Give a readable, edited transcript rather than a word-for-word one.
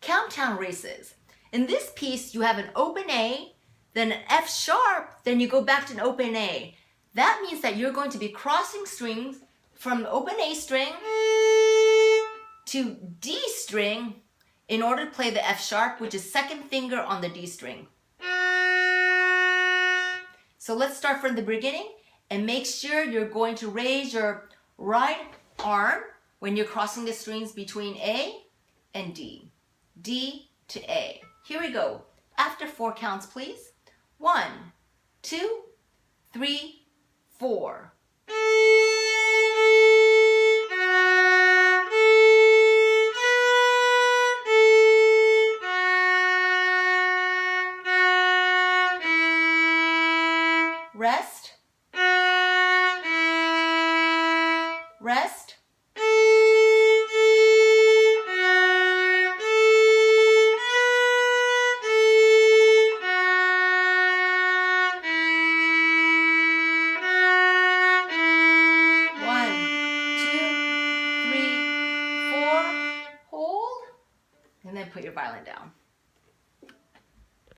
Camptown Races. In this piece, you have an open A, then an F sharp, then you go back to an open A. That means that you're going to be crossing strings from the open A string to D string in order to play the F sharp, which is second finger on the D string. So let's start from the beginning and make sure you're going to raise your right arm when you're crossing the strings between A and D. D to A. Here we go. After 4 counts, please. 1, 2, 3, 4. Rest. Rest. And then put your violin down.